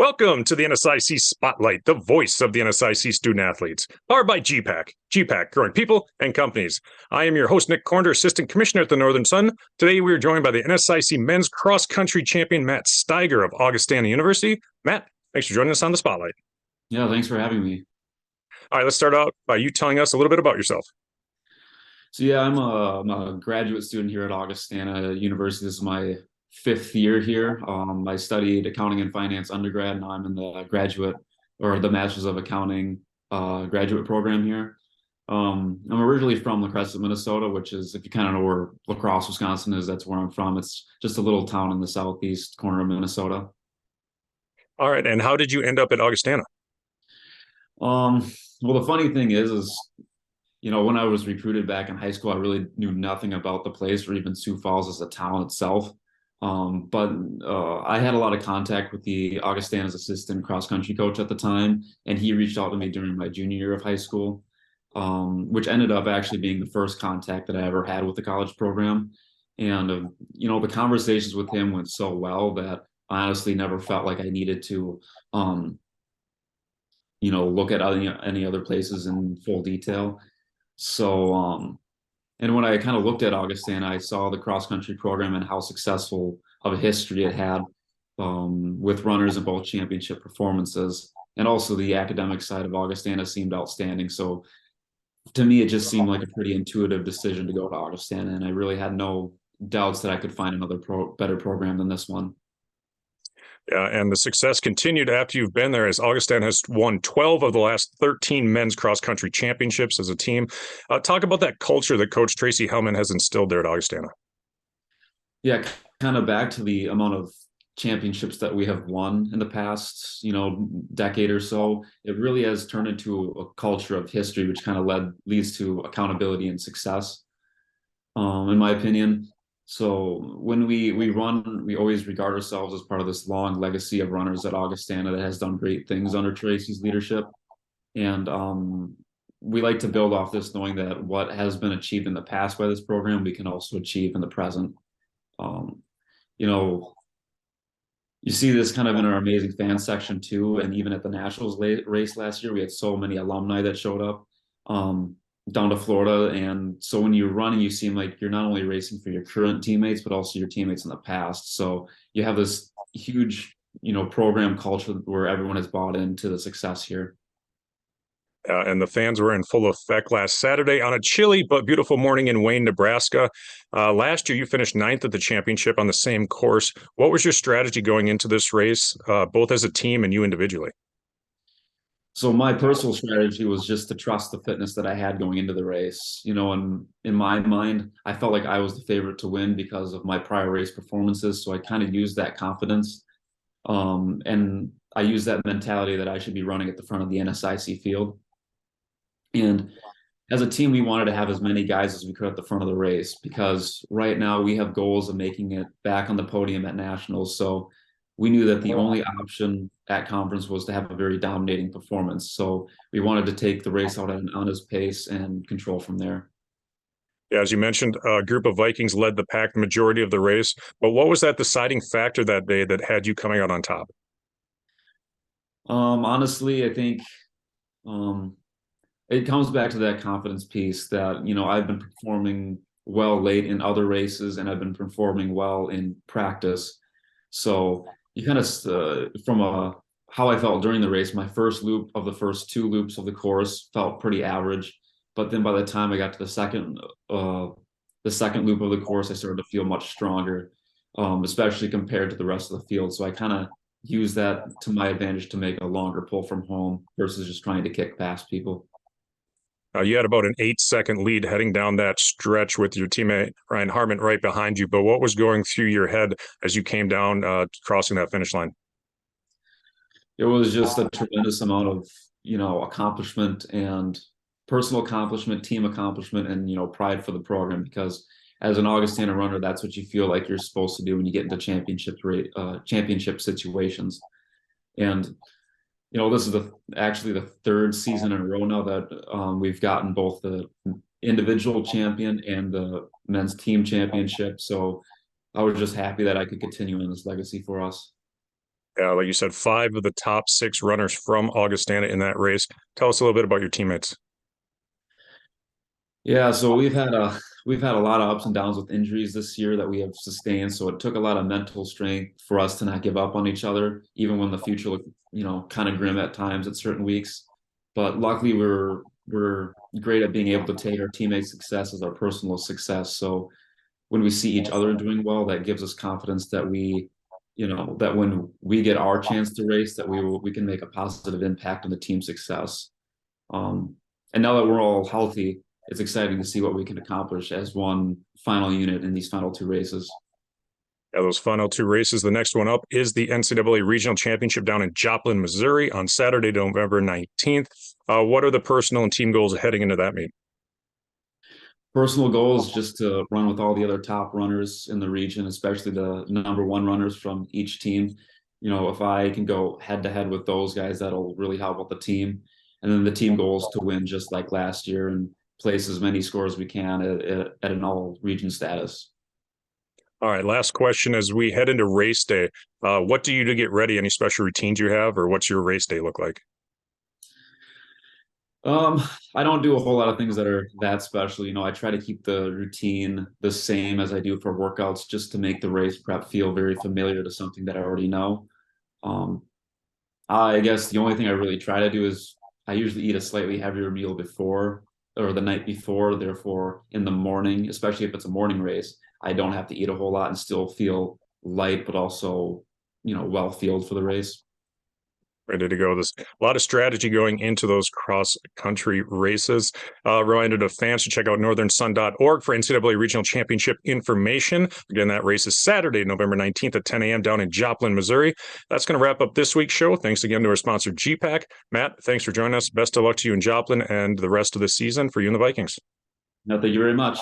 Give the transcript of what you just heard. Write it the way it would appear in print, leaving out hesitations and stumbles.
Welcome to the NSIC Spotlight, the voice of the NSIC student athletes, powered by gpac. gpac, growing people and companies. I am your host, Nick Cornder, Assistant Commissioner at the Northern Sun. Today, we are joined by the NSIC Men's Cross Country Champion, Matt Steiger of Augustana University. Matt, thanks for joining us on the Spotlight. Yeah, thanks for having me. All right, let's start out by you telling us a little bit about yourself. So yeah, I'm a graduate student here at Augustana University. This is my fifth year here. I studied accounting and finance undergrad. Now I'm in the graduate or the Master's of Accounting graduate program here. I'm originally from La Crescent, Minnesota, which is, if you kind of know where La Crosse, Wisconsin is, that's where I'm from. It's just a little town in the southeast corner of Minnesota. All right, and how did you end up at Augustana? Well, the funny thing is, when I was recruited back in high school, I really knew nothing about the place or even Sioux Falls as a town itself. But I had a lot of contact with the Augustana's assistant cross country coach at the time, and he reached out to me during my junior year of high school, which ended up actually being the first contact that I ever had with the college program. And the conversations with him went so well that I honestly never felt like I needed to, look at any other places in full detail. So, and when I kind of looked at Augustana, I saw the cross country program and how successful of a history it had with runners in both championship performances. And also the academic side of Augustana seemed outstanding. So to me, it just seemed like a pretty intuitive decision to go to Augustana. And I really had no doubts that I could find another better program than this one. Yeah, and the success continued after you've been there, as Augustana has won 12 of the last 13 men's cross-country championships as a team. Talk about that culture that Coach Tracy Hellman has instilled there at Augustana. Yeah, kind of back to the amount of championships that we have won in the past, decade or so. It really has turned into a culture of history, which kind of leads to accountability and success, in my opinion. So when we run, we always regard ourselves as part of this long legacy of runners at Augustana that has done great things under Tracy's leadership. And we like to build off this, knowing that what has been achieved in the past by this program, we can also achieve in the present. You see this kind of in our amazing fan section too. And even at the Nationals race last year, we had so many alumni that showed up. Down to Florida. And so when you're running, you seem like you're not only racing for your current teammates, but also your teammates in the past. So you have this huge, program culture where everyone has bought into the success here. And the fans were in full effect last Saturday on a chilly but beautiful morning in Wayne, Nebraska. Last year, you finished 9th at the championship on the same course. What was your strategy going into this race, both as a team and you individually? So my personal strategy was just to trust the fitness that I had going into the race. And in my mind, I felt like I was the favorite to win because of my prior race performances. So I kind of used that confidence. And I used that mentality that I should be running at the front of the NSIC field. And as a team, we wanted to have as many guys as we could at the front of the race, because right now we have goals of making it back on the podium at nationals. So we knew that the only option at conference was to have a very dominating performance. So we wanted to take the race out at an honest pace and control from there. Yeah, as you mentioned, a group of Vikings led the pack the majority of the race. But what was that deciding factor that day that had you coming out on top? Honestly, I think it comes back to that confidence piece that, I've been performing well late in other races and I've been performing well in practice. So you kind of, how I felt during the race, my first loop of the first two loops of the course felt pretty average. But then by the time I got to the second loop of the course, I started to feel much stronger, especially compared to the rest of the field. So I kind of used that to my advantage to make a longer pull from home versus just trying to kick past people. You had about an 8-second lead heading down that stretch with your teammate Ryan Hartman right behind you. But what was going through your head as you came down, crossing that finish line? It was just a tremendous amount of, accomplishment and personal accomplishment, team accomplishment, and, pride for the program. Because as an Augustana runner, that's what you feel like you're supposed to do when you get into championship situations. And this is actually the third season in a row now that we've gotten both the individual champion and the men's team championship. So I was just happy that I could continue in this legacy for us. Like you said, 5 of the top 6 runners from Augustana in that race. Tell us a little bit about your teammates. Yeah, so we've had a lot of ups and downs with injuries this year that we have sustained. So it took a lot of mental strength for us to not give up on each other, even when the future looked, kind of grim at times at certain weeks. But luckily, we're great at being able to take our teammates' success as our personal success. So when we see each other doing well, that gives us confidence that that when we get our chance to race, that we can make a positive impact on the team success. And now that we're all healthy, it's exciting to see what we can accomplish as one final unit in these final 2 races. Yeah, those final 2 races. The next one up is the NCAA Regional Championship down in Joplin, Missouri on Saturday, November 19th. What are the personal and team goals heading into that meet? Personal goal is just to run with all the other top runners in the region, especially the number 1 runners from each team. If I can go head to head with those guys, that'll really help with the team. And then the team goal is to win just like last year and place as many scores we can at an all region status. All right, last question as we head into race day. What do you do to get ready? Any special routines you have, or what's your race day look like? I don't do a whole lot of things that are that special. I try to keep the routine the same as I do for workouts just to make the race prep feel very familiar to something that I already know. Um, I guess the only thing I really try to do is I usually eat a slightly heavier meal before or the night before. Therefore, in the morning, especially if it's a morning race, I don't have to eat a whole lot and still feel light, but also, well fueled for the race. Ready to go. There's a lot of strategy going into those cross-country races. Reminder to fans to check out northernsun.org for NCAA Regional Championship information. Again, that race is Saturday, November 19th at 10 a.m. down in Joplin, Missouri. That's going to wrap up this week's show. Thanks again to our sponsor, gpac. Matt, thanks for joining us. Best of luck to you in Joplin and the rest of the season for you and the Vikings. No, thank you very much.